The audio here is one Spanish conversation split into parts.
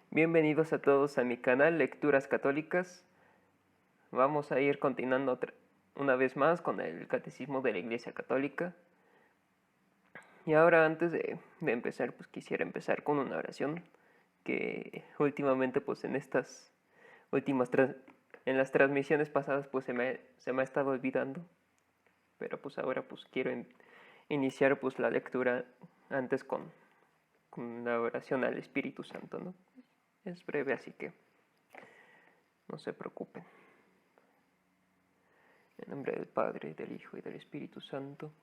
Bienvenidos a todos a mi canal Lecturas Católicas. Vamos a ir continuando una vez más con el Catecismo de la Iglesia Católica. Y ahora antes de empezar, pues quisiera empezar con una oración que últimamente pues en estas últimas en las transmisiones pasadas pues se me ha estado olvidando. Pero pues ahora pues quiero iniciar pues la lectura antes con la oración al Espíritu Santo, ¿no? Es breve, así que no se preocupen. En nombre del Padre, del Hijo y del Espíritu Santo.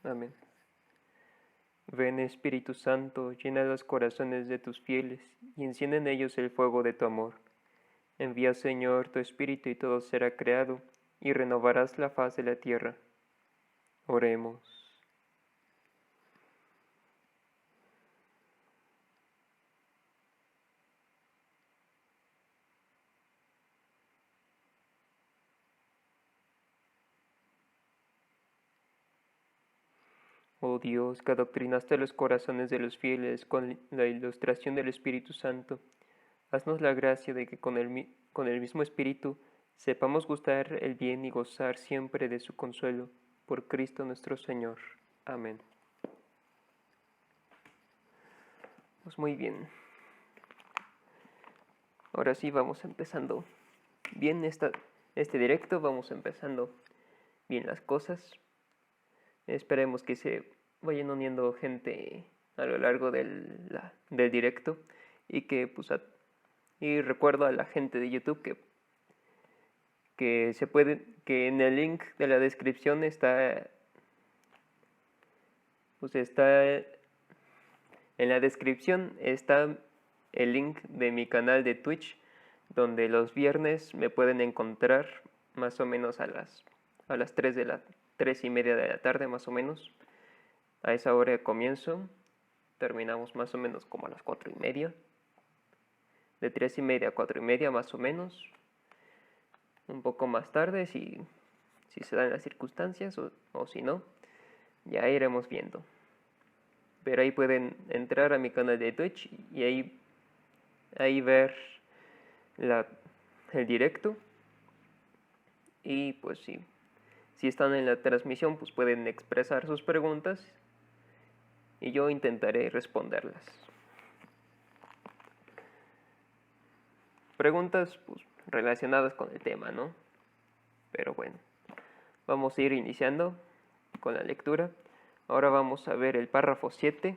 Amén. Ven, Espíritu Santo, llena los corazones de tus fieles y enciende en ellos el fuego de tu amor. Envía, Señor, tu Espíritu y todo será creado y renovarás la faz de la tierra. Oremos. Oh Dios, que adoctrinaste los corazones de los fieles con la ilustración del Espíritu Santo, haznos la gracia de que con el mismo Espíritu sepamos gustar el bien y gozar siempre de su consuelo. Por Cristo nuestro Señor. Amén. Pues muy bien. Ahora sí vamos empezando bien este directo, vamos empezando bien las cosas. Esperemos que se vayan uniendo gente a lo largo del directo y que pues y recuerdo a la gente de YouTube que en el link de la descripción está en la descripción está el link de mi canal de Twitch, donde los viernes me pueden encontrar más o menos a las 3:30 de la tarde más o menos. A esa hora comienzo, terminamos más o menos como a las 4:30. De 3:30 a 4:30 más o menos. Un poco más tarde si se dan las circunstancias o si no, ya iremos viendo. Pero ahí pueden entrar a mi canal de Twitch y ahí ver el directo. Y pues si están en la transmisión, pues pueden expresar sus preguntas y yo intentaré responderlas. Preguntas pues relacionadas con el tema, ¿no? Pero bueno, vamos a ir iniciando con la lectura. Ahora vamos a ver el párrafo 7.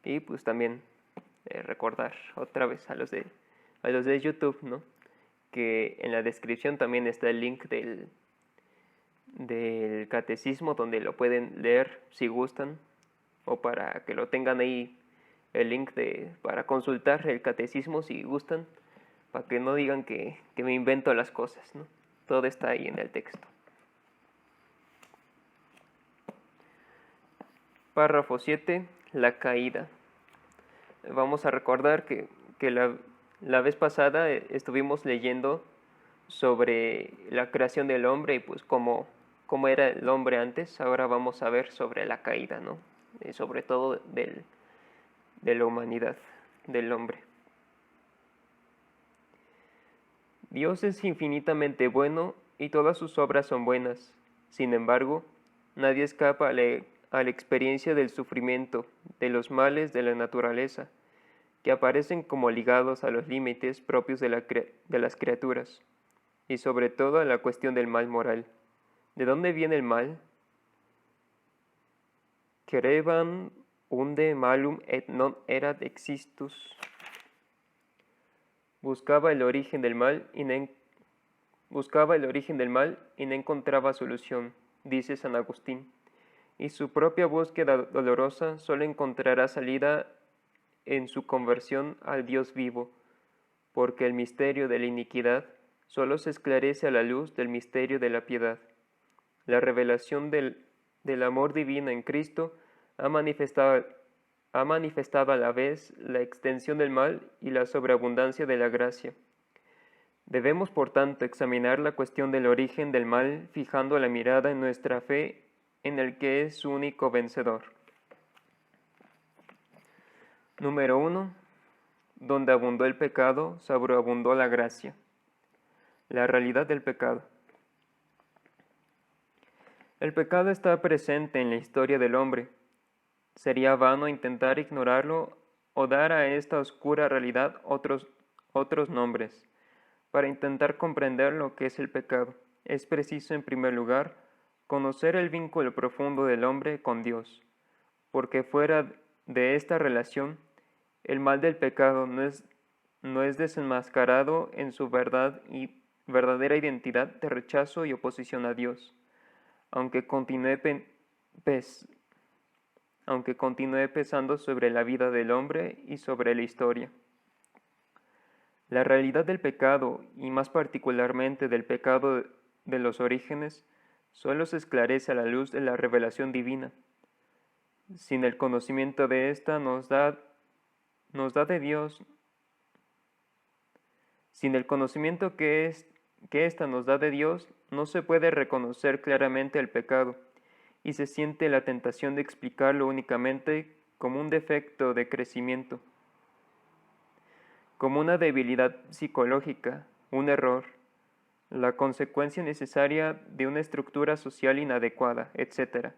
Y pues también recordar otra vez a los de YouTube, ¿no? Que en la descripción también está el link del catecismo donde lo pueden leer si gustan, o para que lo tengan ahí el link para consultar el catecismo si gustan, para que no digan que me invento las cosas, ¿no? Todo está ahí en el texto. Párrafo 7. La caída. Vamos a recordar que la vez pasada estuvimos leyendo sobre la creación del hombre y pues cómo era el hombre antes. Ahora vamos a ver sobre la caída, ¿no? Sobre todo de la humanidad, del hombre. Dios es infinitamente bueno y todas sus obras son buenas. Sin embargo, nadie escapa a la experiencia del sufrimiento, de los males de la naturaleza, que aparecen como ligados a los límites propios de las criaturas, y sobre todo a la cuestión del mal moral. ¿De dónde viene el mal? Quereban unde malum et non erat existus. Buscaba el origen del mal y no encontraba solución, dice San Agustín, y su propia búsqueda dolorosa solo encontrará salida en su conversión al Dios vivo, porque el misterio de la iniquidad solo se esclarece a la luz del misterio de la piedad. La revelación del amor divino en Cristo ha manifestado a la vez la extensión del mal y la sobreabundancia de la gracia. Debemos, por tanto, examinar la cuestión del origen del mal, fijando la mirada en nuestra fe en el que es su único vencedor. Número 1. Donde abundó el pecado, sobreabundó la gracia. La realidad del pecado. El pecado está presente en la historia del hombre. Sería vano intentar ignorarlo o dar a esta oscura realidad otros nombres. Para intentar comprender lo que es el pecado, es preciso en primer lugar conocer el vínculo profundo del hombre con Dios, porque fuera de esta relación, el mal del pecado no es desenmascarado en su verdad y verdadera identidad de rechazo y oposición a Dios, aunque continúe pesando sobre la vida del hombre y sobre la historia. La realidad del pecado, y más particularmente del pecado de los orígenes, solo se esclarece a la luz de la revelación divina. Sin el conocimiento de ésta nos da de Dios. Sin el conocimiento que ésta nos da de Dios, no se puede reconocer claramente el pecado, y se siente la tentación de explicarlo únicamente como un defecto de crecimiento, como una debilidad psicológica, un error, la consecuencia necesaria de una estructura social inadecuada, etc.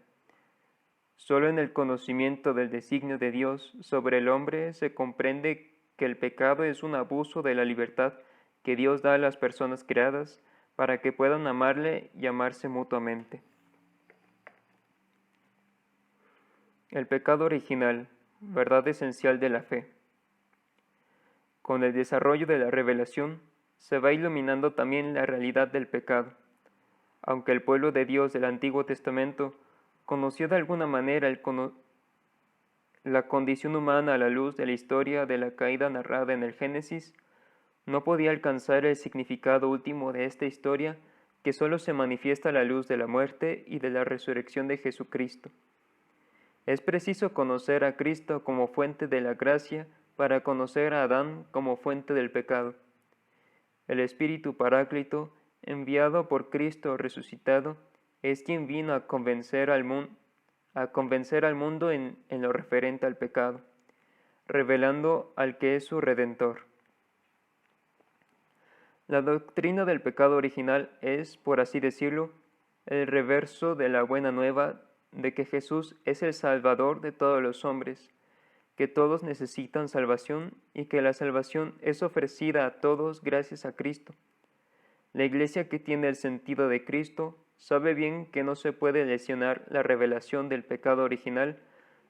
Solo en el conocimiento del designio de Dios sobre el hombre se comprende que el pecado es un abuso de la libertad que Dios da a las personas creadas para que puedan amarle y amarse mutuamente. El pecado original, verdad esencial de la fe. Con el desarrollo de la revelación, se va iluminando también la realidad del pecado. Aunque el pueblo de Dios del Antiguo Testamento conoció de alguna manera la condición humana a la luz de la historia de la caída narrada en el Génesis, no podía alcanzar el significado último de esta historia que solo se manifiesta a la luz de la muerte y de la resurrección de Jesucristo. Es preciso conocer a Cristo como fuente de la gracia para conocer a Adán como fuente del pecado. El Espíritu Paráclito, enviado por Cristo resucitado, es quien vino a convencer al mundo en lo referente al pecado, revelando al que es su Redentor. La doctrina del pecado original es, por así decirlo, el reverso de la buena nueva de que Jesús es el Salvador de todos los hombres, que todos necesitan salvación y que la salvación es ofrecida a todos gracias a Cristo. La Iglesia que tiene el sentido de Cristo sabe bien que no se puede lesionar la revelación del pecado original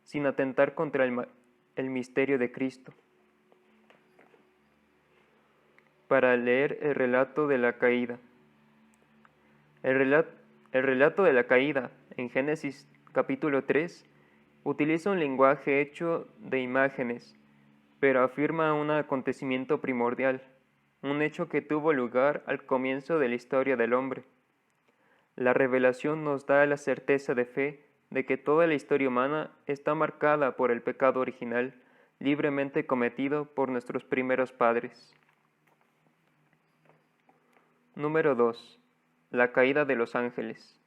sin atentar contra el misterio de Cristo. Para leer el relato de la caída. El relato de la caída, en Génesis capítulo 3, utiliza un lenguaje hecho de imágenes, pero afirma un acontecimiento primordial, un hecho que tuvo lugar al comienzo de la historia del hombre. La revelación nos da la certeza de fe de que toda la historia humana está marcada por el pecado original, libremente cometido por nuestros primeros padres. Número 2. La caída de los ángeles.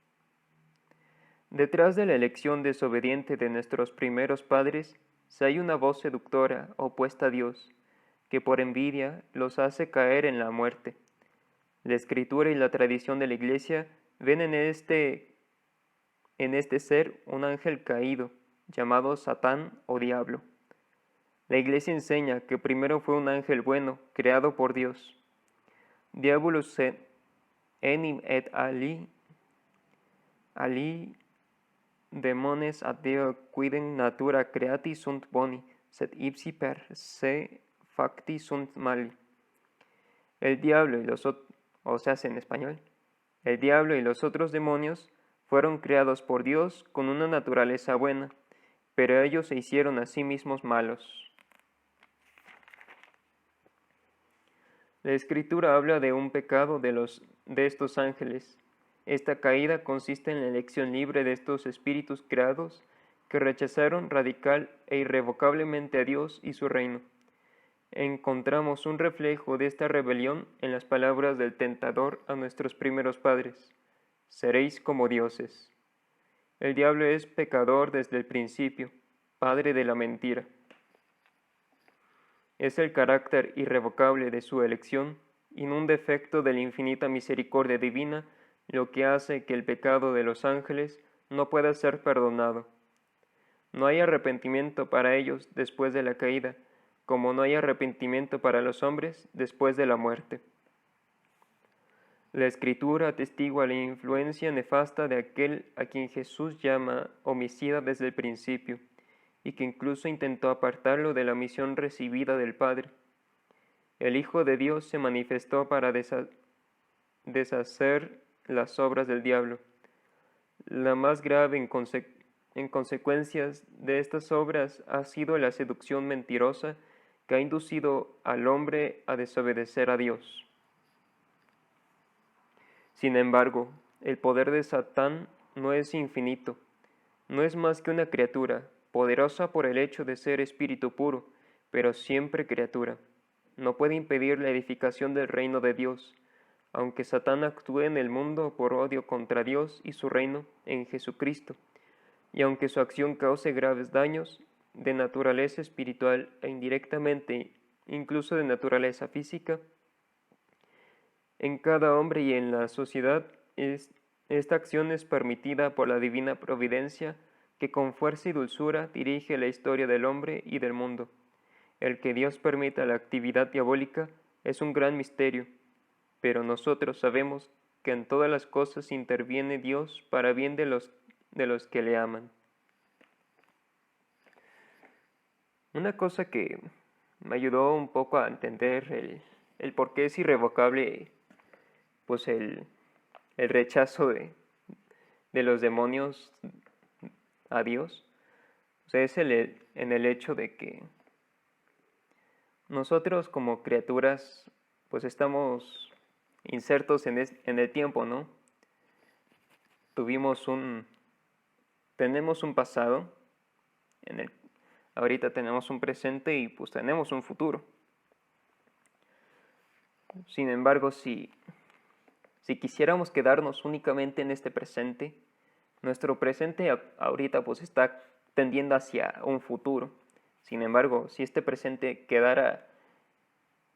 Detrás de la elección desobediente de nuestros primeros padres, se hay una voz seductora opuesta a Dios, que por envidia los hace caer en la muerte. La Escritura y la tradición de la Iglesia ven en este ser un ángel caído, llamado Satán o Diablo. La Iglesia enseña que primero fue un ángel bueno, creado por Dios. Diabolus enim et ali demones ad Deo quidem natura creati sunt boni, sed ipsi per se facti sunt mali. El diablo y en español, el diablo y los otros demonios fueron creados por Dios con una naturaleza buena, pero ellos se hicieron a sí mismos malos. La Escritura habla de un pecado de estos ángeles. Esta caída consiste en la elección libre de estos espíritus creados que rechazaron radical e irrevocablemente a Dios y su reino. Encontramos un reflejo de esta rebelión en las palabras del tentador a nuestros primeros padres: seréis como dioses. El diablo es pecador desde el principio, padre de la mentira. Es el carácter irrevocable de su elección, y un defecto de la infinita misericordia divina, lo que hace que el pecado de los ángeles no pueda ser perdonado. No hay arrepentimiento para ellos después de la caída, como no hay arrepentimiento para los hombres después de la muerte. La Escritura atestigua la influencia nefasta de aquel a quien Jesús llama homicida desde el principio, y que incluso intentó apartarlo de la misión recibida del Padre. El Hijo de Dios se manifestó para deshacer las obras del diablo. La más grave en consecuencias de estas obras ha sido la seducción mentirosa que ha inducido al hombre a desobedecer a Dios. Sin embargo, el poder de Satán no es infinito, no es más que una criatura, poderosa por el hecho de ser espíritu puro, pero siempre criatura. No puede impedir la edificación del reino de Dios, aunque Satán actúe en el mundo por odio contra Dios y su reino en Jesucristo, y aunque su acción cause graves daños de naturaleza espiritual e indirectamente, incluso de naturaleza física, en cada hombre y en la sociedad, esta acción es permitida por la divina providencia que con fuerza y dulzura dirige la historia del hombre y del mundo. El que Dios permita la actividad diabólica es un gran misterio, pero nosotros sabemos que en todas las cosas interviene Dios para bien de los que le aman. Una cosa que me ayudó un poco a entender el por qué es irrevocable pues el rechazo de los demonios a Dios, o sea, es en el hecho de que nosotros como criaturas pues estamos insertos en el tiempo, ¿no? Tenemos un pasado, ahorita tenemos un presente y pues tenemos un futuro. Sin embargo, si quisiéramos quedarnos únicamente en este presente, nuestro presente ahorita pues está tendiendo hacia un futuro. Sin embargo, si este presente quedara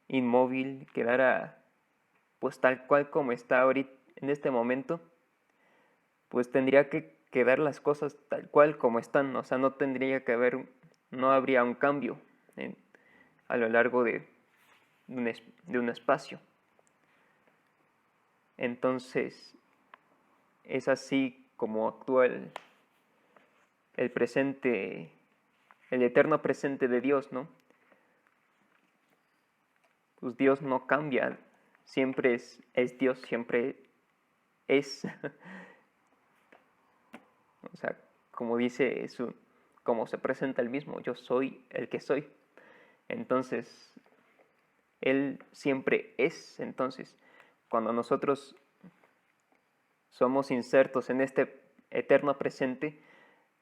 inmóvil, quedara pues tal cual como está ahorita en este momento, pues tendría que quedar las cosas tal cual como están, o sea, no habría un cambio a lo largo de un espacio. Entonces, es así como actúa el presente, el eterno presente de Dios, ¿no? Pues Dios no cambia, siempre es Dios, siempre es. O sea, como dice como se presenta él mismo, yo soy el que soy. Entonces, Él siempre es. Entonces, cuando nosotros somos insertos en este eterno presente,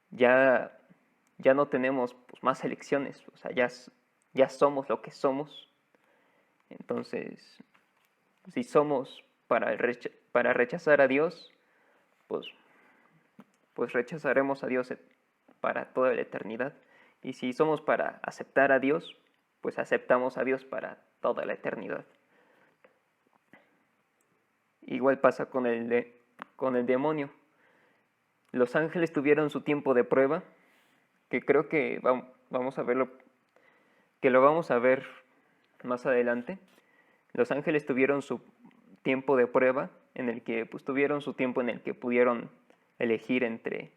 ya no tenemos pues, más elecciones, o sea, ya somos lo que somos. Entonces, si somos para rechazar a Dios, pues rechazaremos a Dios para toda la eternidad. Y si somos para aceptar a Dios, pues aceptamos a Dios para toda la eternidad. Igual pasa con el demonio. Los ángeles tuvieron su tiempo de prueba, que creo que vamos a verlo, que lo vamos a ver más adelante. Los ángeles tuvieron su tiempo de prueba, en el que pues tuvieron su tiempo en el que pudieron elegir entre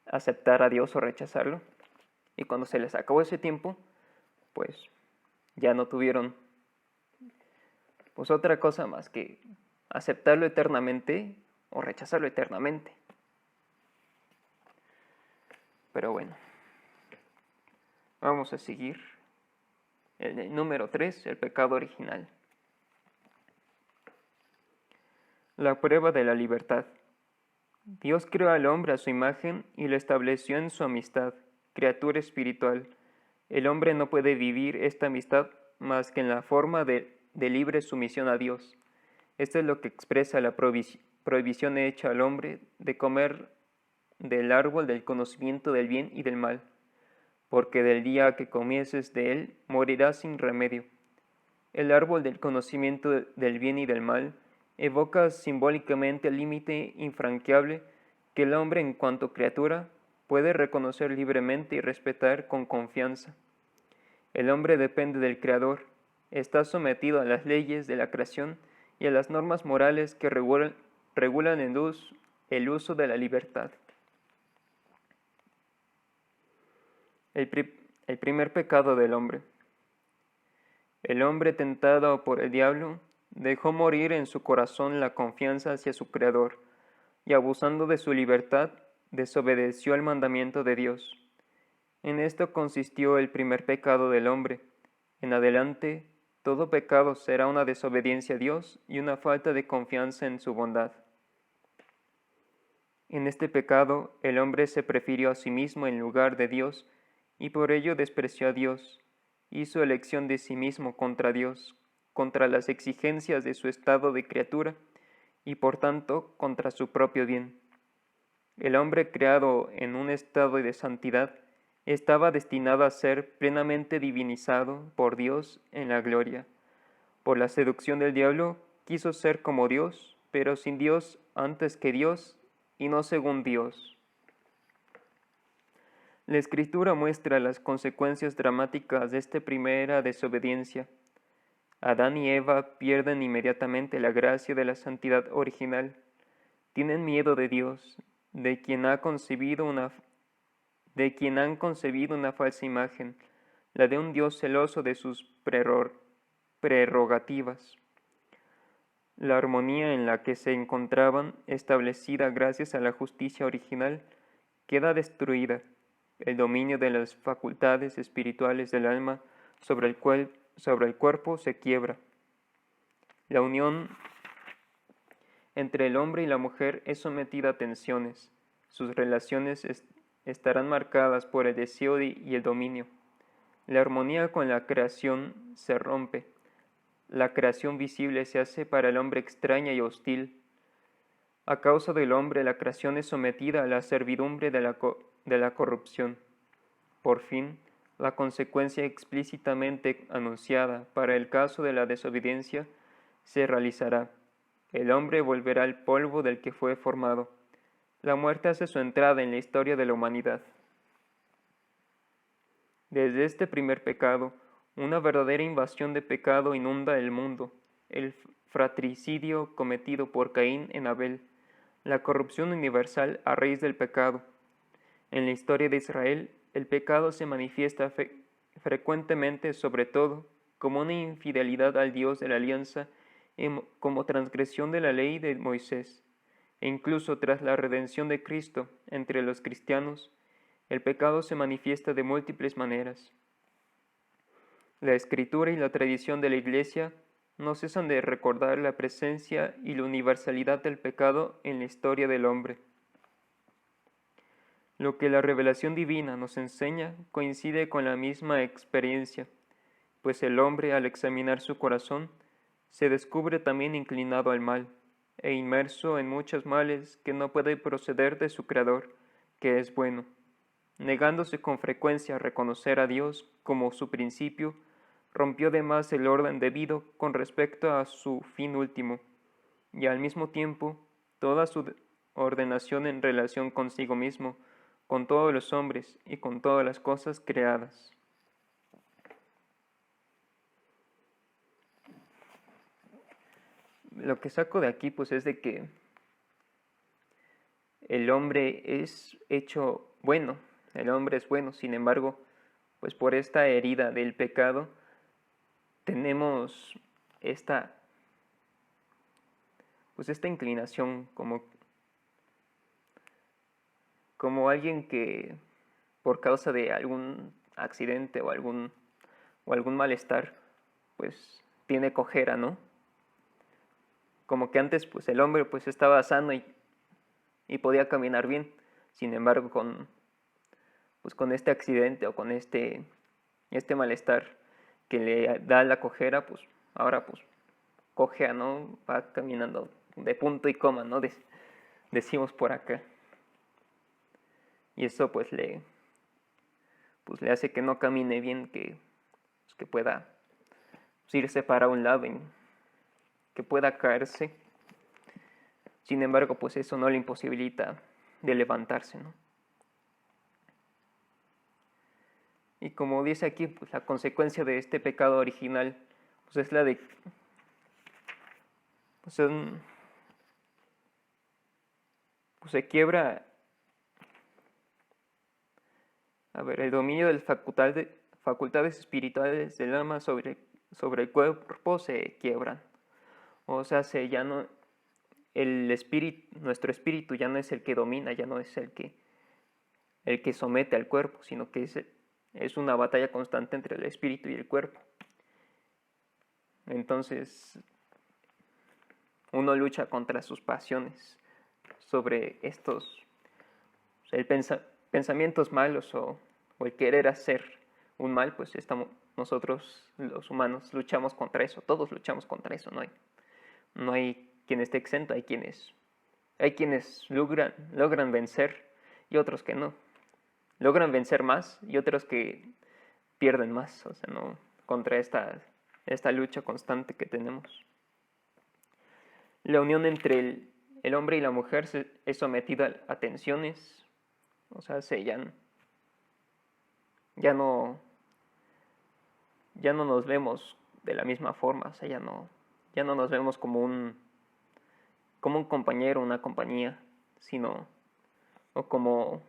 aceptar a Dios o rechazarlo. Y cuando se les acabó ese tiempo, pues ya no tuvieron pues otra cosa más que aceptarlo eternamente o rechazarlo eternamente. Pero bueno, vamos a seguir. El número 3, el pecado original. La prueba de la libertad. Dios creó al hombre a su imagen y lo estableció en su amistad, criatura espiritual. El hombre no puede vivir esta amistad más que en la forma de libre sumisión a Dios. Esto es lo que expresa la prohibición hecha al hombre de comer del árbol del conocimiento del bien y del mal. porque del día que comieses de él morirás sin remedio. El árbol del conocimiento del bien y del mal evoca simbólicamente el límite infranqueable que el hombre en cuanto criatura puede reconocer libremente y respetar con confianza. El hombre depende del Creador, está sometido a las leyes de la creación y a las normas morales que regulan el uso de la libertad. El primer pecado del hombre. El hombre tentado por el diablo dejó morir en su corazón la confianza hacia su Creador y abusando de su libertad desobedeció el mandamiento de Dios. En esto consistió el primer pecado del hombre. En adelante, todo pecado será una desobediencia a Dios y una falta de confianza en su bondad. En este pecado, el hombre se prefirió a sí mismo en lugar de Dios y por ello despreció a Dios. Hizo elección de sí mismo contra Dios, contra las exigencias de su estado de criatura y por tanto contra su propio bien. El hombre creado en un estado de santidad estaba destinado a ser plenamente divinizado por Dios en la gloria. Por la seducción del diablo quiso ser como Dios, pero sin Dios antes que Dios y no según Dios. La Escritura muestra las consecuencias dramáticas de esta primera desobediencia. Adán y Eva pierden inmediatamente la gracia de la santidad original. Tienen miedo de Dios, de quien han concebido una falsa imagen, la de un Dios celoso de sus prerrogativas. La armonía en la que se encontraban, establecida gracias a la justicia original, queda destruida. El dominio de las facultades espirituales del alma sobre el cuerpo se quiebra. La unión entre el hombre y la mujer es sometida a tensiones. Sus relaciones estarán marcadas por el deseo y el dominio. La armonía con la creación se rompe. La creación visible se hace para el hombre extraña y hostil. A causa del hombre, la creación es sometida a la servidumbre de la corrupción. Por fin, la consecuencia explícitamente anunciada para el caso de la desobediencia se realizará. El hombre volverá al polvo del que fue formado. La muerte hace su entrada en la historia de la humanidad. Desde este primer pecado, una verdadera invasión de pecado inunda el mundo. El fratricidio cometido por Caín en Abel, la corrupción universal a raíz del pecado. En la historia de Israel, el pecado se manifiesta frecuentemente, sobre todo, como una infidelidad al Dios de la alianza, como transgresión de la ley de Moisés, e incluso tras la redención de Cristo entre los cristianos, el pecado se manifiesta de múltiples maneras. La Escritura y la tradición de la Iglesia no cesan de recordar la presencia y la universalidad del pecado en la historia del hombre. Lo que la revelación divina nos enseña coincide con la misma experiencia, pues el hombre, al examinar su corazón, se descubre también inclinado al mal, e inmerso en muchos males que no puede proceder de su Creador, que es bueno. Negándose con frecuencia a reconocer a Dios como su principio, rompió además el orden debido con respecto a su fin último, y al mismo tiempo toda su ordenación en relación consigo mismo, con todos los hombres y con todas las cosas creadas. Lo que saco de aquí pues es de que el hombre es hecho bueno, el hombre es bueno, sin embargo, pues por esta herida del pecado tenemos esta inclinación como alguien que por causa de algún accidente o algún malestar, pues tiene cojera, ¿no? Como que antes pues el hombre pues estaba sano y podía caminar bien. Sin embargo, con este accidente o con este malestar que le da la cojera, pues ahora pues cojea, ¿no? Va caminando de punto y coma, ¿no? Decimos por acá. Y eso pues le pues le hace que no camine bien, que pueda irse para un lado, que pueda caerse. Sin embargo, pues eso no le imposibilita de levantarse, ¿no? Y como dice aquí, pues la consecuencia de este pecado original, pues es la de, pues, pues se quiebra, el dominio de las facultades espirituales del alma sobre el cuerpo se quiebran. O sea, ya no, nuestro espíritu ya no es el que domina, ya no es el que somete al cuerpo, sino que es una batalla constante entre el espíritu y el cuerpo. Entonces, uno lucha contra sus pasiones sobre estos pensamientos malos o el querer hacer un mal, pues nosotros los humanos luchamos contra eso, todos luchamos contra eso, no hay quien esté exento, hay quienes logran vencer y otros que no. Logran vencer más y otros que pierden más, o sea, no, contra esta lucha constante que tenemos. La unión entre el hombre y la mujer es sometida a tensiones, o sea, ya no nos vemos de la misma forma, o sea, ya no nos vemos como un compañero, una compañía, o como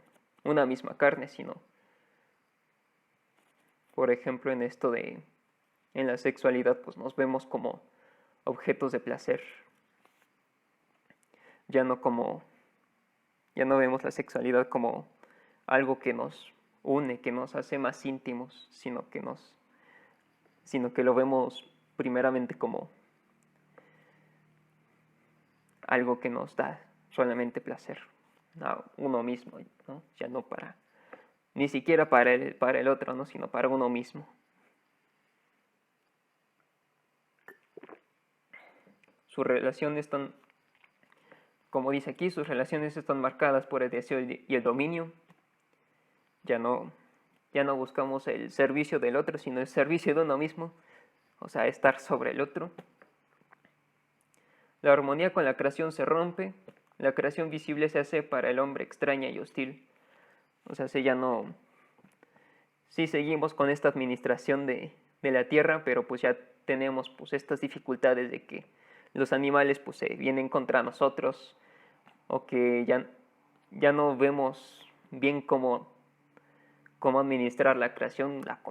una misma carne, sino, por ejemplo, en la sexualidad, pues nos vemos como objetos de placer. Ya no vemos la sexualidad como algo que nos une, que nos hace más íntimos, sino que lo vemos primeramente como algo que nos da solamente placer a uno mismo, ¿no? Ya no ni siquiera para el otro, ¿no? Sino para uno mismo. Sus relaciones están, como dice aquí, sus relaciones están marcadas por el deseo y el dominio. Ya no buscamos el servicio del otro, sino el servicio de uno mismo, o sea, estar sobre el otro. La armonía con la creación se rompe, la creación visible se hace para el hombre extraña y hostil. O sea, sí seguimos con esta administración de la tierra, pero pues ya tenemos pues estas dificultades de que los animales pues se vienen contra nosotros, o que ya no vemos bien cómo administrar la creación, la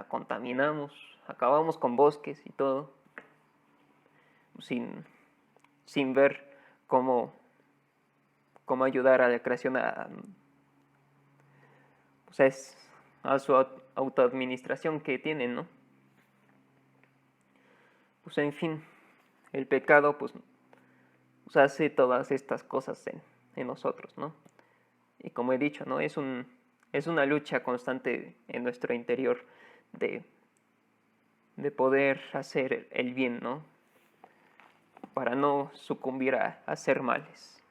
contaminamos, acabamos con bosques y todo, sin ver cómo ayudar a la creación a su autoadministración que tienen, ¿no? Pues en fin, el pecado pues hace todas estas cosas en nosotros, ¿no? Y como he dicho, ¿no? Es una lucha constante en nuestro interior de poder hacer el bien, ¿no? Para no sucumbir a hacer males.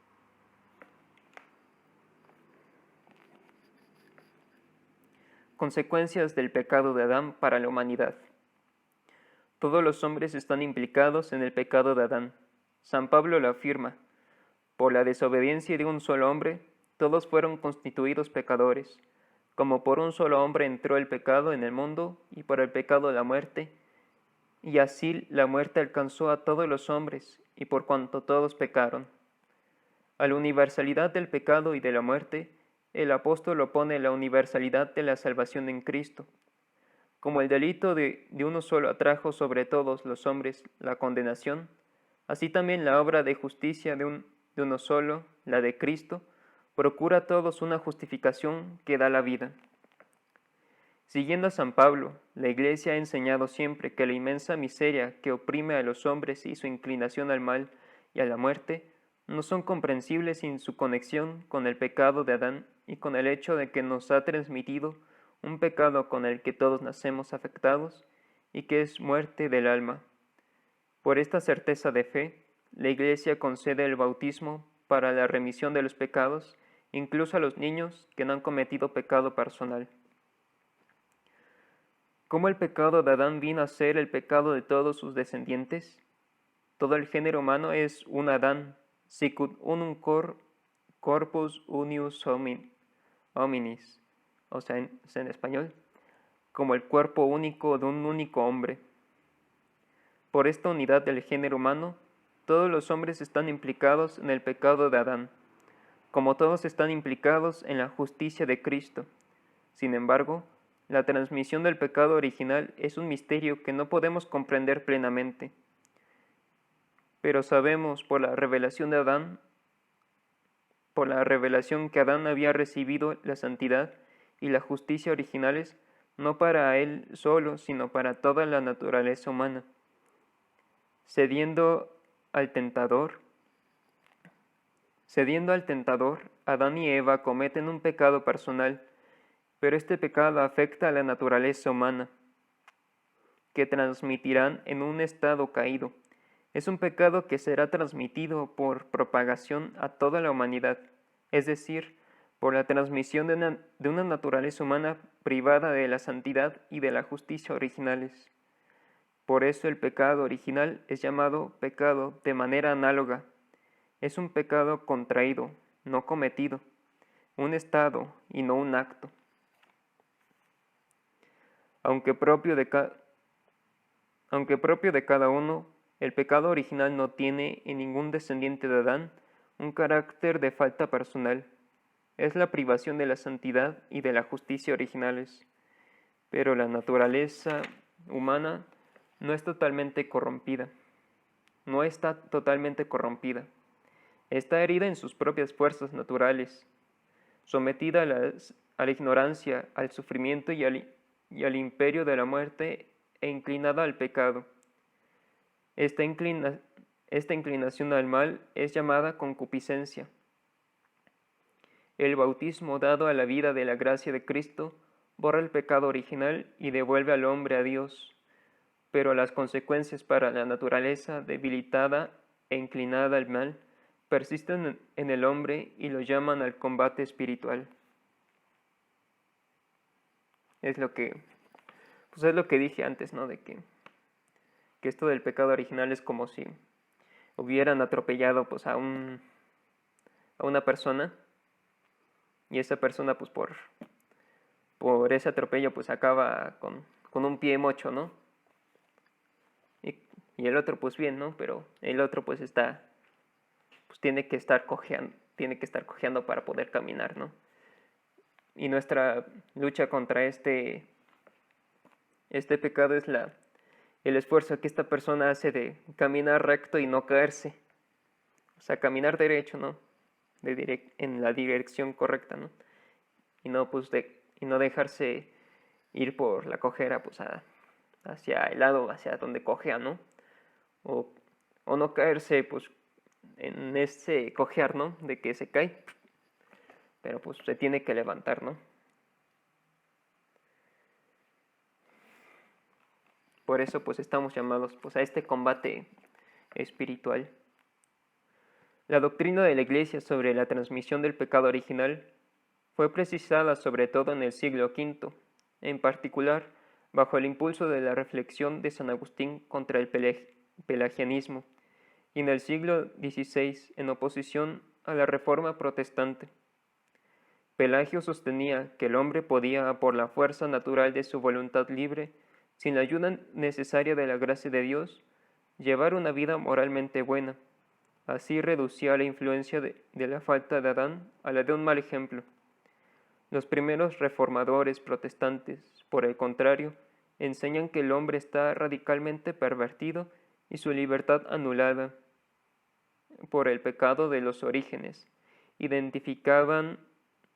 Consecuencias del pecado de Adán para la humanidad. Todos los hombres están implicados en el pecado de Adán. San Pablo lo afirma: por la desobediencia de un solo hombre, todos fueron constituidos pecadores. Como por un solo hombre entró el pecado en el mundo, y por el pecado la muerte, y así la muerte alcanzó a todos los hombres, y por cuanto todos pecaron. A la universalidad del pecado y de la muerte, el apóstol opone la universalidad de la salvación en Cristo. Como el delito de uno solo atrajo sobre todos los hombres la condenación, así también la obra de justicia de uno solo, la de Cristo, procura a todos una justificación que da la vida. Siguiendo a San Pablo, la Iglesia ha enseñado siempre que la inmensa miseria que oprime a los hombres y su inclinación al mal y a la muerte no son comprensibles sin su conexión con el pecado de Adán y con el hecho de que nos ha transmitido un pecado con el que todos nacemos afectados y que es muerte del alma. Por esta certeza de fe, la Iglesia concede el bautismo para la remisión de los pecados, incluso a los niños que no han cometido pecado personal. ¿Cómo el pecado de Adán vino a ser el pecado de todos sus descendientes? Todo el género humano es un Adán, sicut unum corpus unius hominis, o sea, en español, como el cuerpo único de un único hombre. Por esta unidad del género humano, todos los hombres están implicados en el pecado de Adán, como todos están implicados en la justicia de Cristo. Sin embargo, la transmisión del pecado original es un misterio que no podemos comprender plenamente. Pero sabemos por la revelación de Adán, por la revelación que Adán había recibido la santidad y la justicia originales, no para él solo, sino para toda la naturaleza humana. Cediendo al tentador, Adán y Eva cometen un pecado personal, pero este pecado afecta a la naturaleza humana, que transmitirán en un estado caído. Es un pecado que será transmitido por propagación a toda la humanidad, es decir, por la transmisión de una naturaleza humana privada de la santidad y de la justicia originales. Por eso el pecado original es llamado pecado de manera análoga. Es un pecado contraído, no cometido, un estado y no un acto. Aunque propio de cada uno, el pecado original no tiene en ningún descendiente de Adán un carácter de falta personal. Es la privación de la santidad y de la justicia originales. Pero la naturaleza humana no está totalmente corrompida. Está herida en sus propias fuerzas naturales, sometida a la ignorancia, al sufrimiento y al imperio de la muerte e inclinada al pecado. Esta inclinación al mal es llamada concupiscencia. El bautismo dado a la vida de la gracia de Cristo borra el pecado original y devuelve al hombre a Dios, pero las consecuencias para la naturaleza debilitada e inclinada al mal persisten en el hombre y lo llaman al combate espiritual. Es lo que dije antes, ¿no? De que esto del pecado original es como si hubieran atropellado pues a una persona, y esa persona pues por ese atropello pues acaba con un pie mocho, ¿no? Y el otro pues bien, ¿no? Pero el otro pues tiene que estar cojeando para poder caminar, ¿no? Y nuestra lucha contra este pecado es el esfuerzo que esta persona hace de caminar recto y no caerse. O sea, caminar derecho, ¿no? En la dirección correcta, ¿no? Y no dejarse ir por la cojera, pues hacia el lado, hacia donde cojea, ¿no? O no caerse, pues, en ese cojear, ¿no? De que se cae, pero pues se tiene que levantar, ¿no? Por eso pues estamos llamados pues a este combate espiritual. La doctrina de la Iglesia sobre la transmisión del pecado original fue precisada sobre todo en el siglo V, en particular bajo el impulso de la reflexión de San Agustín contra el pelagianismo, y en el siglo XVI en oposición a la Reforma protestante. Pelagio sostenía que el hombre podía, por la fuerza natural de su voluntad libre, sin la ayuda necesaria de la gracia de Dios, llevar una vida moralmente buena. Así reducía la influencia de la falta de Adán a la de un mal ejemplo. Los primeros reformadores protestantes, por el contrario, enseñan que el hombre está radicalmente pervertido y su libertad anulada por el pecado de los orígenes. Identificaban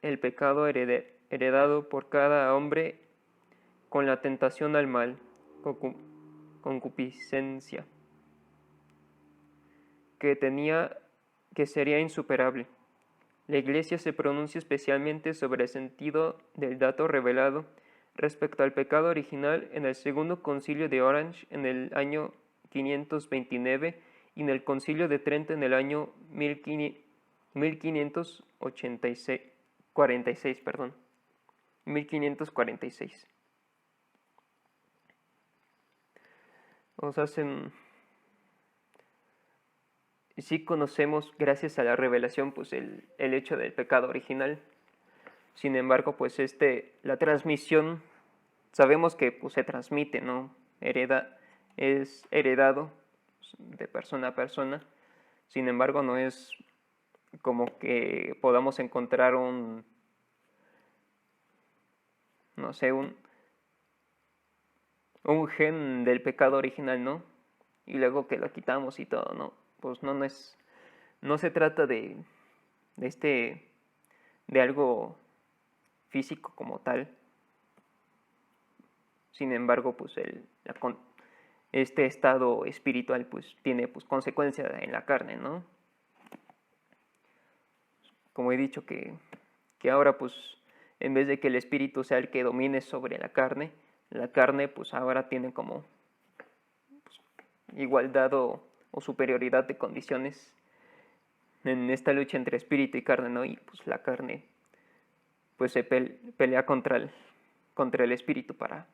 el pecado heredado por cada hombre con la tentación al mal, concupiscencia, que sería insuperable. La Iglesia se pronuncia especialmente sobre el sentido del dato revelado respecto al pecado original en el Segundo Concilio de Orange en el año 529 y en el Concilio de Trento en el año 1546. nos hacen, sí conocemos gracias a la revelación pues el hecho del pecado original. Sin embargo, pues la transmisión, sabemos que pues, se transmite, ¿no? Es heredado de persona a persona. Sin embargo, no es como que podamos encontrar no sé, un gen del pecado original, ¿no? Y luego que lo quitamos y todo, ¿no? Pues no se trata de de algo físico como tal. Sin embargo, pues este estado espiritual pues tiene pues consecuencias en la carne, ¿no? Como he dicho que ahora pues en vez de que el espíritu sea el que domine sobre la carne pues ahora tiene como pues, igualdad o superioridad de condiciones en esta lucha entre espíritu y carne, ¿no? Y pues la carne pues se pelea contra el espíritu para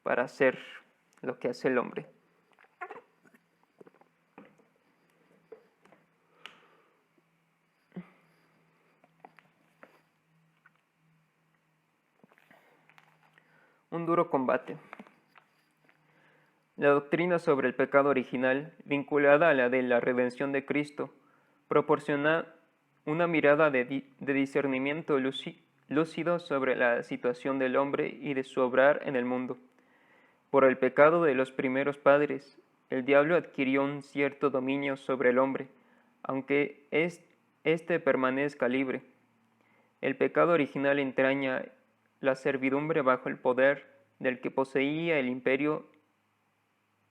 hacer lo que hace el hombre. Un duro combate. La doctrina sobre el pecado original, vinculada a la de la redención de Cristo, proporciona una mirada de discernimiento lúcido sobre la situación del hombre y de su obrar en el mundo. Por el pecado de los primeros padres, el diablo adquirió un cierto dominio sobre el hombre, aunque éste permanezca libre. El pecado original entraña la servidumbre bajo el poder del que poseía el imperio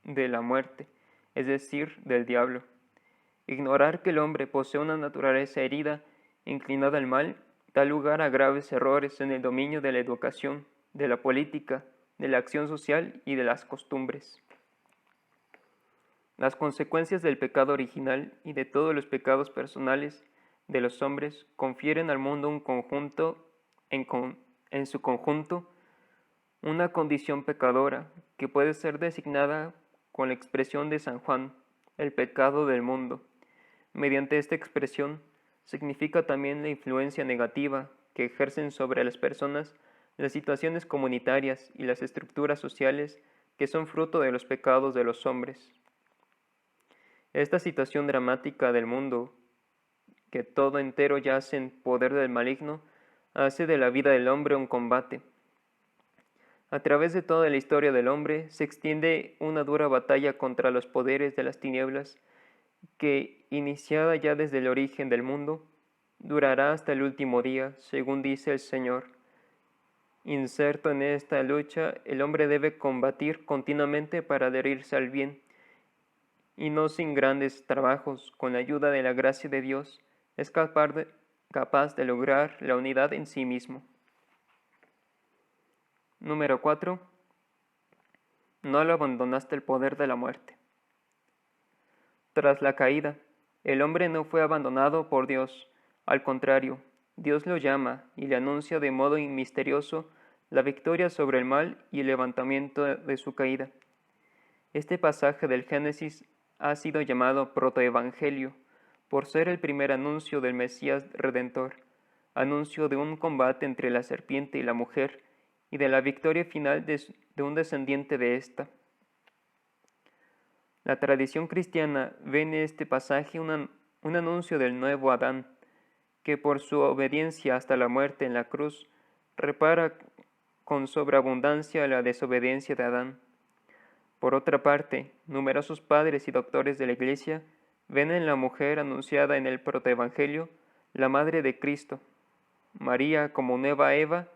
de la muerte, es decir, del diablo. Ignorar que el hombre posee una naturaleza herida, inclinada al mal, da lugar a graves errores en el dominio de la educación, de la política, de la acción social y de las costumbres. Las consecuencias del pecado original y de todos los pecados personales de los hombres confieren al mundo en su conjunto una condición pecadora que puede ser designada con la expresión de San Juan, el pecado del mundo. Mediante esta expresión significa también la influencia negativa que ejercen sobre las personas las situaciones comunitarias y las estructuras sociales que son fruto de los pecados de los hombres. Esta situación dramática del mundo, que todo entero yace en poder del maligno, hace de la vida del hombre un combate. A través de toda la historia del hombre se extiende una dura batalla contra los poderes de las tinieblas que, iniciada ya desde el origen del mundo, durará hasta el último día, según dice el Señor. Inserto en esta lucha, el hombre debe combatir continuamente para adherirse al bien, y no sin grandes trabajos, con la ayuda de la gracia de Dios, es capaz de lograr la unidad en sí mismo. Número 4. No lo abandonaste el poder de la muerte. Tras la caída, el hombre no fue abandonado por Dios, al contrario, Dios lo llama y le anuncia de modo misterioso la victoria sobre el mal y el levantamiento de su caída. Este pasaje del Génesis ha sido llamado protoevangelio por ser el primer anuncio del Mesías Redentor, anuncio de un combate entre la serpiente y la mujer y de la victoria final de un descendiente de ésta. La tradición cristiana ve en este pasaje un anuncio del nuevo Adán, que por su obediencia hasta la muerte en la cruz repara con sobreabundancia la desobediencia de Adán. Por otra parte, numerosos padres y doctores de la Iglesia ven en la mujer anunciada en el protoevangelio la madre de Cristo, María como nueva Eva.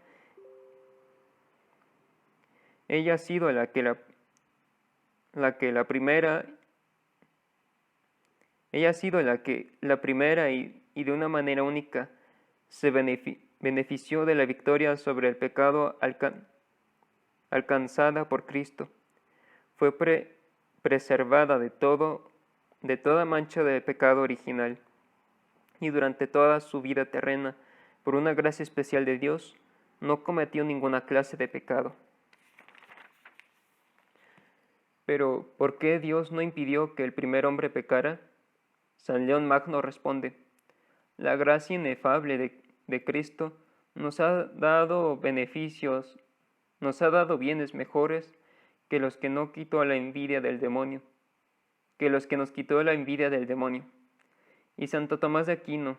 Ella ha sido la que la primera y de una manera única se benefició de la victoria sobre el pecado alcanzada por Cristo. Fue preservada de toda mancha de pecado original, y durante toda su vida terrena, por una gracia especial de Dios, no cometió ninguna clase de pecado. Pero, ¿por qué Dios no impidió que el primer hombre pecara? San León Magno responde: la gracia inefable de Cristo nos ha dado beneficios, nos ha dado bienes mejores que los que no quitó la envidia del demonio, que los que nos quitó la envidia del demonio. Y Santo Tomás de Aquino: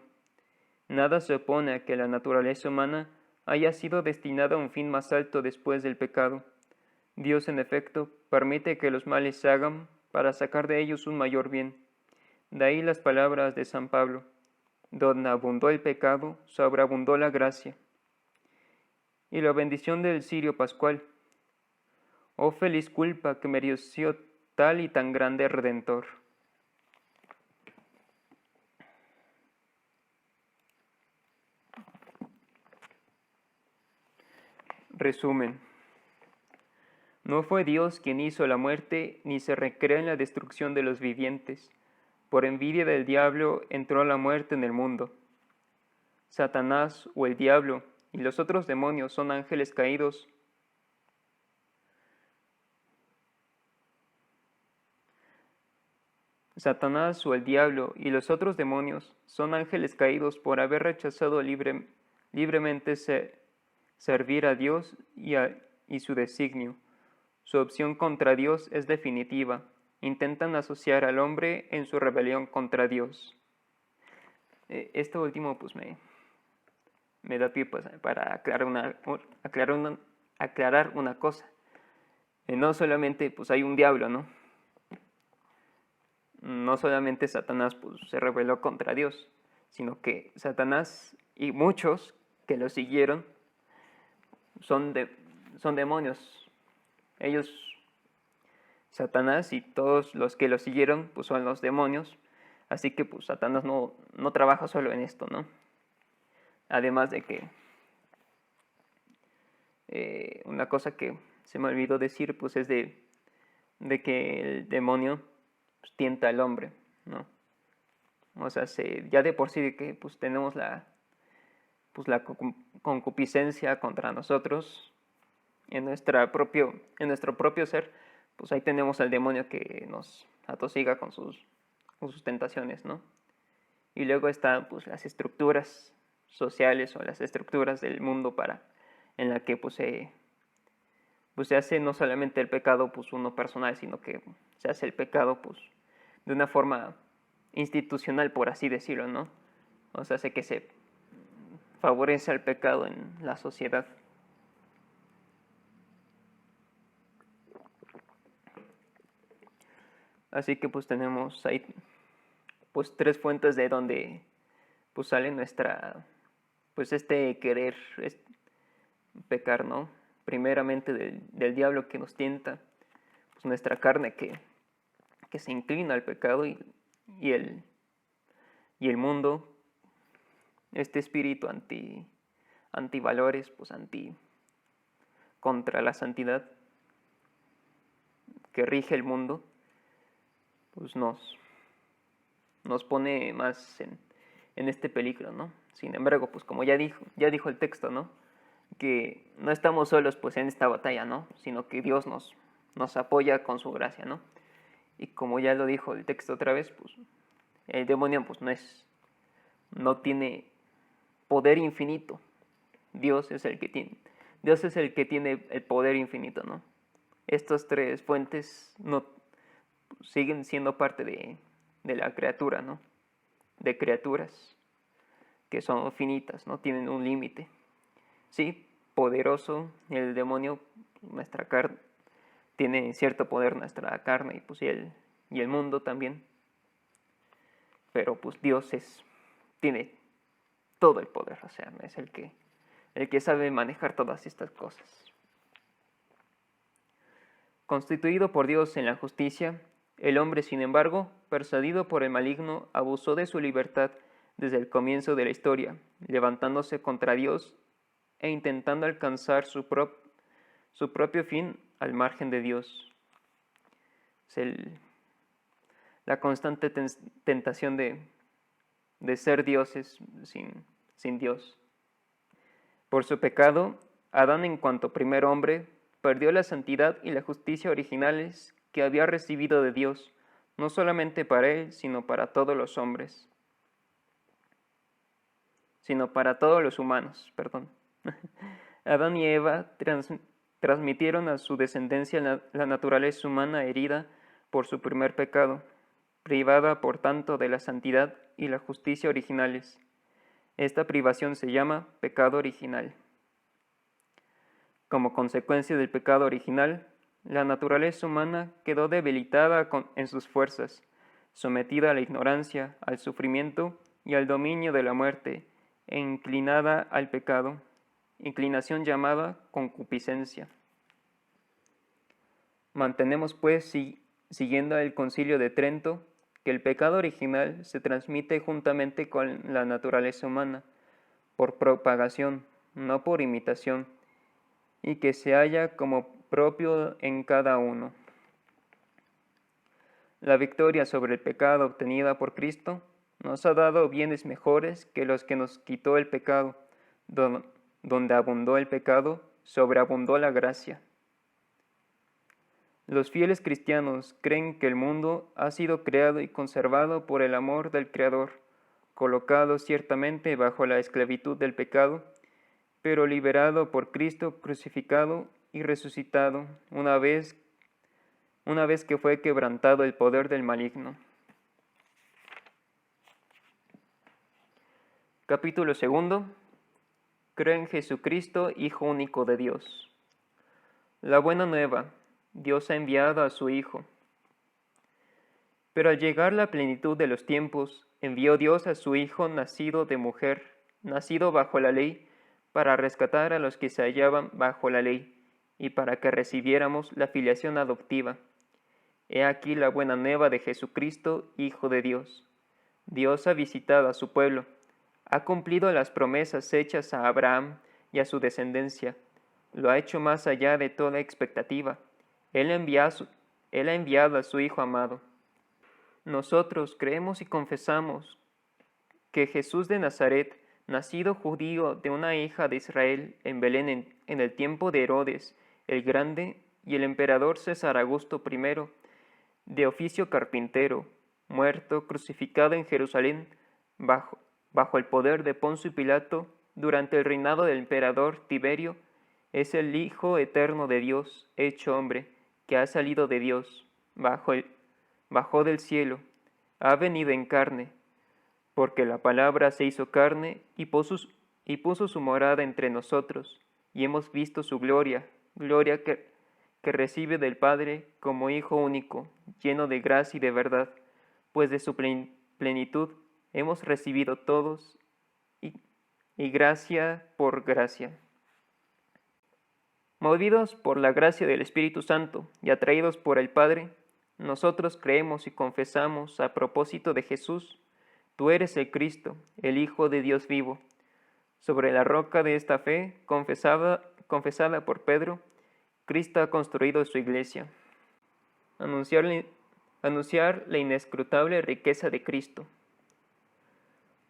nada se opone a que la naturaleza humana haya sido destinada a un fin más alto después del pecado. Dios, en efecto, permite que los males se hagan para sacar de ellos un mayor bien. De ahí las palabras de San Pablo: donde abundó el pecado, sobreabundó la gracia. Y la bendición del Cirio Pascual: oh feliz culpa que mereció tal y tan grande Redentor. Resumen: no fue Dios quien hizo la muerte, ni se recrea en la destrucción de los vivientes. Por envidia del diablo entró la muerte en el mundo. Satanás o el diablo y los otros demonios son ángeles caídos. Satanás o el diablo y los otros demonios son ángeles caídos por haber rechazado libremente servir a Dios y su designio. Su opción contra Dios es definitiva. Intentan asociar al hombre en su rebelión contra Dios. Esto último pues me da pie pues, para aclarar una cosa. No solamente pues hay un diablo, ¿no? No solamente Satanás pues, se rebeló contra Dios, sino que Satanás y muchos que lo siguieron son demonios. Ellos, Satanás y todos los que lo siguieron, pues son los demonios. Así que pues Satanás no trabaja solo en esto, ¿no? Además de que una cosa que se me olvidó decir, pues es de que el demonio pues, tienta al hombre, ¿no? O sea, ya de por sí de que pues tenemos la concupiscencia contra nosotros en nuestro propio ser, pues ahí tenemos al demonio que nos atosiga con sus tentaciones, ¿no? Y luego están pues las estructuras sociales o las estructuras del mundo en la que pues se hace no solamente el pecado pues uno personal, sino que se hace el pecado pues de una forma institucional, por así decirlo, ¿no? O sea, hace que se favorece el pecado en la sociedad. Así que pues tenemos ahí pues tres fuentes de donde pues sale nuestra pues querer pecar, ¿no? Primeramente del diablo que nos tienta, pues nuestra carne que se inclina al pecado y el mundo, este espíritu antivalores, pues contra la santidad que rige el mundo, pues nos pone más en este peligro, ¿no? Sin embargo, pues como ya dijo el texto, ¿no? Que no estamos solos pues en esta batalla, ¿no? Sino que Dios nos apoya con su gracia, ¿no? Y como ya lo dijo el texto otra vez, pues el demonio pues no tiene poder infinito. Dios es el que tiene el poder infinito, ¿no? Estas tres fuentes no siguen siendo parte de la criatura, ¿no? De criaturas que son finitas, no tienen un límite. Sí, poderoso el demonio, nuestra carne, tiene cierto poder nuestra carne y pues y el mundo también. Pero pues Dios tiene todo el poder, o sea, es el que sabe manejar todas estas cosas. Constituido por Dios en la justicia, el hombre, sin embargo, persuadido por el maligno, abusó de su libertad desde el comienzo de la historia, levantándose contra Dios e intentando alcanzar su propio fin al margen de Dios. Es la constante tentación de ser dioses sin Dios. Por su pecado, Adán, en cuanto primer hombre, perdió la santidad y la justicia originales que había recibido de Dios, no solamente para él, sino para todos los hombres, sino para todos los humanos, perdón. Adán y Eva transmitieron a su descendencia la naturaleza humana herida por su primer pecado, privada por tanto de la santidad y la justicia originales. Esta privación se llama pecado original. Como consecuencia del pecado original, la naturaleza humana quedó debilitada en sus fuerzas, sometida a la ignorancia, al sufrimiento y al dominio de la muerte, e inclinada al pecado, inclinación llamada concupiscencia. Mantenemos pues, siguiendo el Concilio de Trento, que el pecado original se transmite juntamente con la naturaleza humana, por propagación, no por imitación, y que se halla como propio en cada uno. La victoria sobre el pecado obtenida por Cristo nos ha dado bienes mejores que los que nos quitó el pecado. Donde abundó el pecado, sobreabundó la gracia. Los fieles cristianos creen que el mundo ha sido creado y conservado por el amor del Creador, colocado ciertamente bajo la esclavitud del pecado, pero liberado por Cristo crucificado y resucitado una vez que fue quebrantado el poder del maligno. Capítulo 2. Creo en Jesucristo, Hijo único de Dios. La buena nueva, Dios ha enviado a su Hijo. Pero al llegar la plenitud de los tiempos, envió Dios a su Hijo nacido de mujer, nacido bajo la ley, para rescatar a los que se hallaban bajo la ley, y para que recibiéramos la filiación adoptiva. He aquí la buena nueva de Jesucristo, Hijo de Dios. Dios ha visitado a su pueblo, ha cumplido las promesas hechas a Abraham y a su descendencia, lo ha hecho más allá de toda expectativa. Él ha enviado a su Hijo amado. Nosotros creemos y confesamos que Jesús de Nazaret, nacido judío de una hija de Israel en Belén en el tiempo de Herodes el Grande y el emperador César Augusto I, de oficio carpintero, muerto, crucificado en Jerusalén, bajo el poder de Poncio Pilato, durante el reinado del emperador Tiberio, es el Hijo eterno de Dios, hecho hombre, que ha salido de Dios, bajó del cielo, ha venido en carne, porque la palabra se hizo carne y puso su morada entre nosotros, y hemos visto su gloria, gloria que recibe del Padre como Hijo único, lleno de gracia y de verdad, pues de su plenitud hemos recibido todos, y gracia por gracia. Movidos por la gracia del Espíritu Santo y atraídos por el Padre, nosotros creemos y confesamos a propósito de Jesús: tú eres el Cristo, el Hijo de Dios vivo. Sobre la roca de esta fe, confesada por Pedro, Cristo ha construido su iglesia. Anunciar la inescrutable riqueza de Cristo.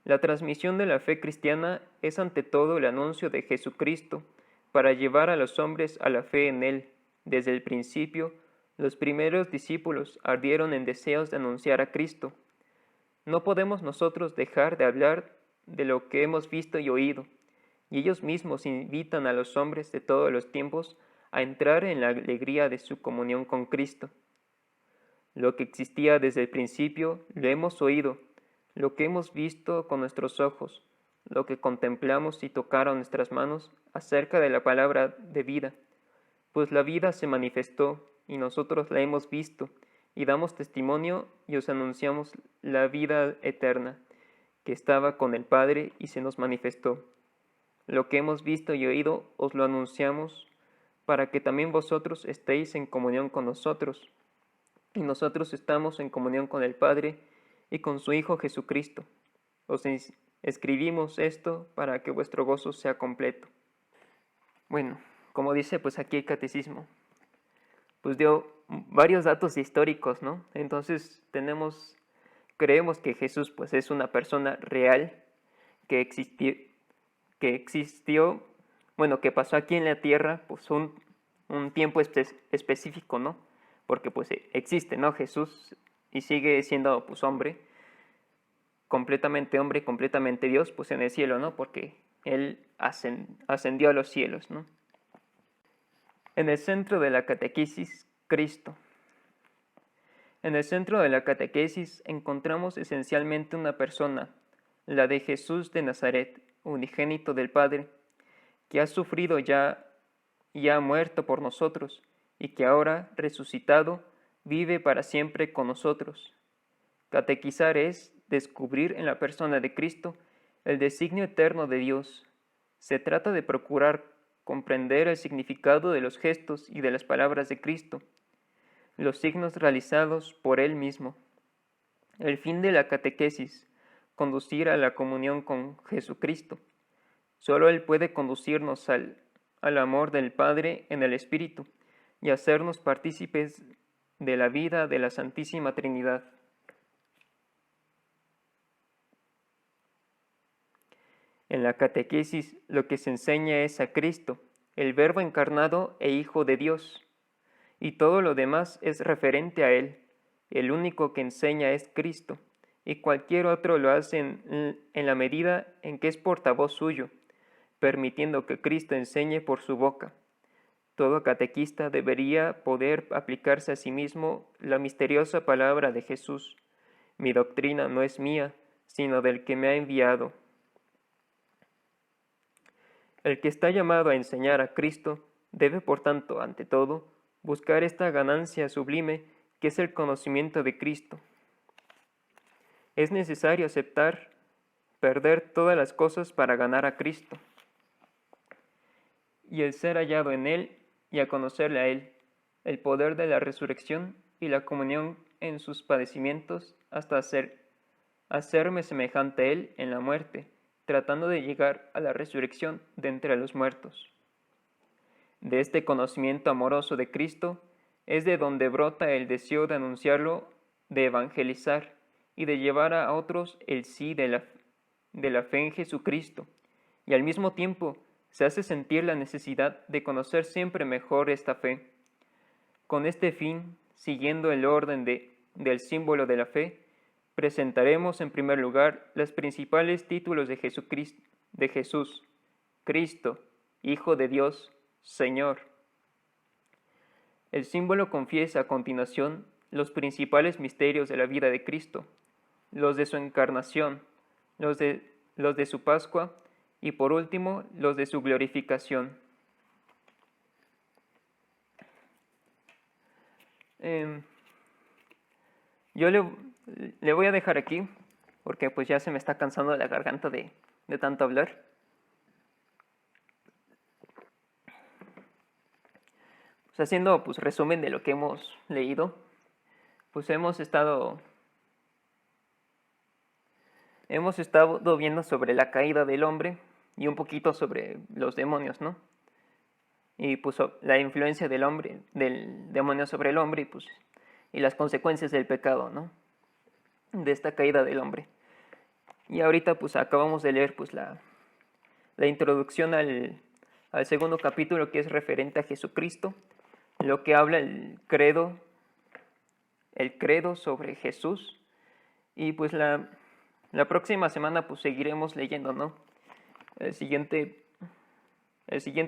La transmisión de la fe cristiana es ante todo el anuncio de Jesucristo para llevar a los hombres a la fe en Él. Desde el principio, los primeros discípulos ardieron en deseos de anunciar a Cristo. No podemos nosotros dejar de hablar de lo que hemos visto y oído, y ellos mismos invitan a los hombres de todos los tiempos a entrar en la alegría de su comunión con Cristo. Lo que existía desde el principio lo hemos oído, lo que hemos visto con nuestros ojos, lo que contemplamos y tocaron nuestras manos acerca de la palabra de vida, pues la vida se manifestó y nosotros la hemos visto y damos testimonio y os anunciamos la vida eterna, que estaba con el Padre y se nos manifestó. Lo que hemos visto y oído os lo anunciamos, para que también vosotros estéis en comunión con nosotros. Y nosotros estamos en comunión con el Padre y con su Hijo Jesucristo. Os escribimos esto para que vuestro gozo sea completo. Bueno, como dice pues aquí el catecismo, pues dio varios datos históricos, ¿no? Entonces creemos que Jesús pues es una persona real que existió, bueno, que pasó aquí en la tierra pues un tiempo específico, ¿no? porque pues existe, ¿no? Jesús y sigue siendo pues hombre, completamente Dios, pues en el cielo, ¿no? Porque Él ascendió a los cielos, ¿no? En el centro de la catequesis, Cristo. En el centro de la catequesis encontramos esencialmente una persona, la de Jesús de Nazaret, unigénito del Padre, que ha sufrido ya y ha muerto por nosotros, y que ahora, resucitado, vive para siempre con nosotros. Catequizar es descubrir en la persona de Cristo el designio eterno de Dios. Se trata de procurar comprender el significado de los gestos y de las palabras de Cristo, los signos realizados por Él mismo. El fin de la catequesis, conducir a la comunión con Jesucristo. Solo Él puede conducirnos al amor del Padre en el Espíritu y hacernos partícipes de la vida de la Santísima Trinidad. En la catequesis lo que se enseña es a Cristo, el Verbo encarnado e Hijo de Dios, y todo lo demás es referente a Él. El único que enseña es Cristo, y cualquier otro lo hace en la medida en que es portavoz suyo, permitiendo que Cristo enseñe por su boca. Todo catequista debería poder aplicarse a sí mismo la misteriosa palabra de Jesús: mi doctrina no es mía, sino del que me ha enviado. El que está llamado a enseñar a Cristo debe, por tanto, ante todo, buscar esta ganancia sublime que es el conocimiento de Cristo. Es necesario aceptar perder todas las cosas para ganar a Cristo, y el ser hallado en Él y a conocerle a Él, el poder de la resurrección y la comunión en sus padecimientos hasta hacerme semejante a Él en la muerte, tratando de llegar a la resurrección de entre los muertos. De este conocimiento amoroso de Cristo es de donde brota el deseo de anunciarlo, de evangelizar y de llevar a otros el sí de la fe en Jesucristo, y al mismo tiempo se hace sentir la necesidad de conocer siempre mejor esta fe. Con este fin, siguiendo el orden del símbolo de la fe, presentaremos en primer lugar los principales títulos de Jesús, Cristo, Hijo de Dios, Señor. El símbolo confiesa a continuación los principales misterios de la vida de Cristo, los de su encarnación, los de su Pascua y por último los de su glorificación. Yo le voy a dejar aquí porque pues ya se me está cansando la garganta de tanto hablar. Pues haciendo pues resumen de lo que hemos leído, pues hemos estado viendo sobre la caída del hombre y un poquito sobre los demonios, ¿no? Y pues la influencia del demonio sobre el hombre y las consecuencias del pecado, ¿no? De esta caída del hombre. Y ahorita pues acabamos de leer pues la introducción al segundo capítulo, que es referente a Jesucristo, lo que habla el credo sobre Jesús. Y pues la próxima semana pues seguiremos leyendo, ¿no? El siguiente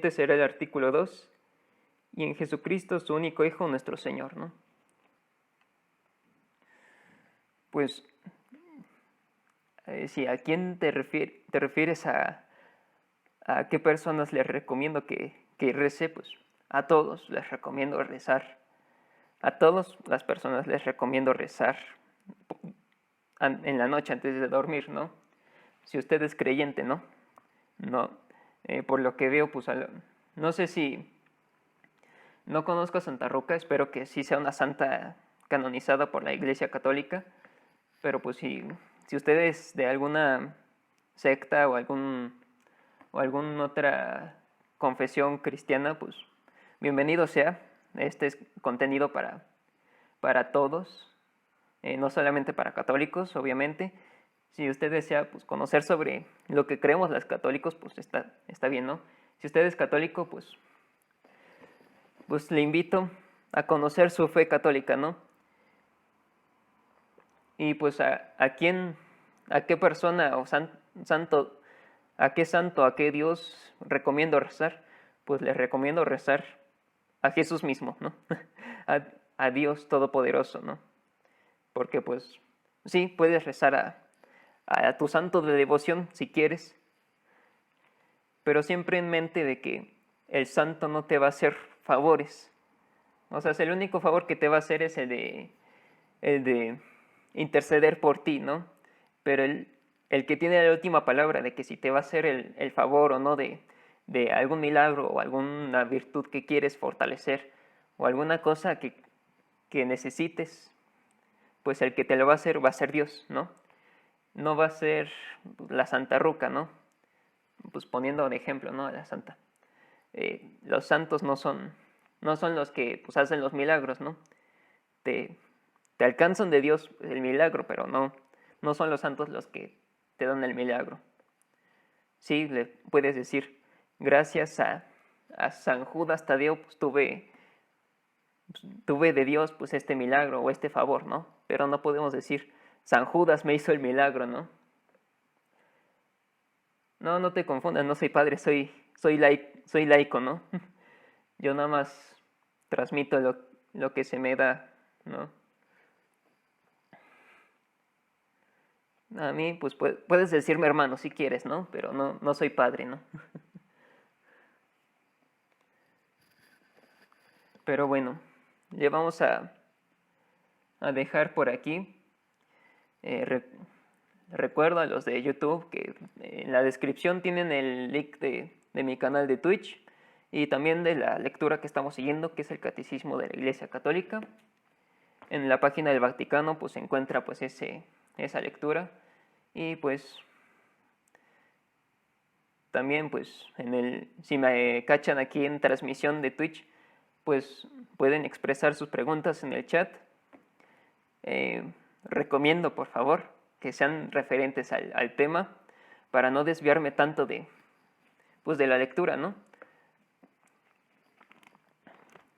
será el artículo 2, y en Jesucristo, su único Hijo, nuestro Señor, ¿no? Pues, si ¿a quién te refieres a qué personas les recomiendo que rece? Pues a todos les recomiendo rezar. A todas las personas les recomiendo rezar en la noche antes de dormir, ¿no? Si usted es creyente, ¿no? No, por lo que veo, pues no sé si no conozco a Santa Roca, espero que sí sea una santa canonizada por la Iglesia Católica, pero pues si usted es de alguna secta o alguna otra confesión cristiana, pues bienvenido sea. Este es contenido para todos, no solamente para católicos, obviamente. Si usted desea pues conocer sobre lo que creemos los católicos, pues está bien, ¿no? Si usted es católico, pues le invito a conocer su fe católica, ¿no? Y pues a quién, a qué persona o santo, a qué santo, a qué Dios recomiendo rezar, pues les recomiendo rezar a Jesús mismo, ¿no? a, a Dios Todopoderoso, ¿no? Porque pues sí, puedes rezar a tu santo de devoción si quieres, pero siempre en mente de que el santo no te va a hacer favores. O sea, el único favor que te va a hacer es el de interceder por ti, ¿no? Pero el que tiene la última palabra de que si te va a hacer el favor o no de algún milagro o alguna virtud que quieres fortalecer o alguna cosa que necesites, pues el que te lo va a hacer va a ser Dios, ¿no? No va a ser la Santa Ruca, ¿no? Pues poniendo de ejemplo, ¿no? A la Santa. Los santos no son los que pues, hacen los milagros, ¿no? Te alcanzan de Dios el milagro, pero no son los santos los que te dan el milagro. Sí, le puedes decir, gracias a San Judas Tadeo, pues tuve de Dios pues este milagro o este favor, ¿no? Pero no podemos decir, San Judas me hizo el milagro, ¿no? No te confundas, no soy padre, soy laico, ¿no? Yo nada más transmito lo que se me da, ¿no? A mí, pues puedes decirme hermano si quieres, ¿no? Pero no soy padre, ¿no? Pero bueno, le vamos a dejar por aquí. Recuerdo a los de YouTube que en la descripción tienen el link de mi canal de Twitch y también de la lectura que estamos siguiendo, que es el Catecismo de la Iglesia Católica. En la página del Vaticano pues se encuentra pues esa lectura y pues también pues si me cachan aquí en transmisión de Twitch pues pueden expresar sus preguntas en el chat. Recomiendo por favor que sean referentes al tema para no desviarme tanto de la lectura, ¿no?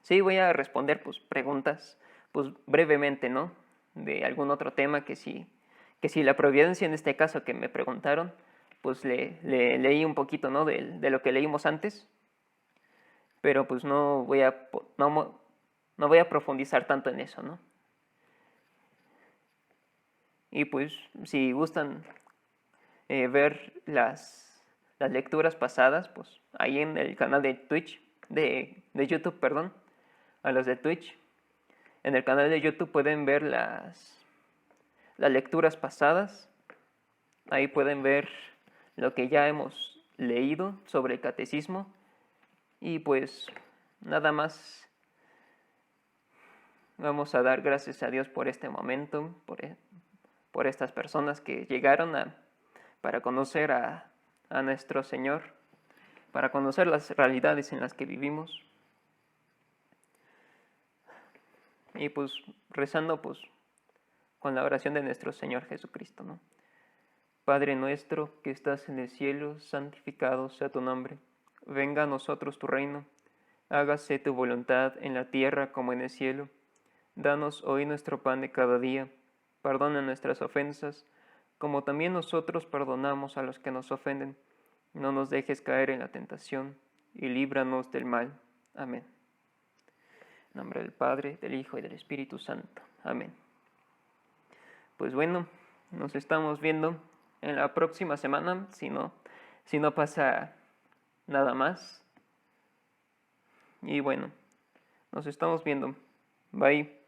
Sí, voy a responder pues preguntas pues brevemente, ¿no? De algún otro tema que si la providencia en este caso que me preguntaron, pues le leí un poquito, ¿no? De lo que leímos antes, pero pues no voy a profundizar tanto en eso, ¿no? Y pues si gustan ver las lecturas pasadas, pues ahí en el canal de Twitch, de YouTube, perdón, a los de Twitch. En el canal de YouTube pueden ver las lecturas pasadas. Ahí pueden ver lo que ya hemos leído sobre el catecismo. Y pues nada más vamos a dar gracias a Dios por este momento, por estas personas que llegaron para conocer a nuestro Señor, para conocer las realidades en las que vivimos. Y pues rezando pues con la oración de nuestro Señor Jesucristo, ¿no? Padre nuestro que estás en el cielo, santificado sea tu nombre. Venga a nosotros tu reino. Hágase tu voluntad en la tierra como en el cielo. Danos hoy nuestro pan de cada día. Perdona nuestras ofensas, como también nosotros perdonamos a los que nos ofenden. No nos dejes caer en la tentación, y líbranos del mal. Amén. En nombre del Padre, del Hijo y del Espíritu Santo. Amén. Pues bueno, nos estamos viendo en la próxima semana, si no pasa nada más. Y bueno, nos estamos viendo. Bye.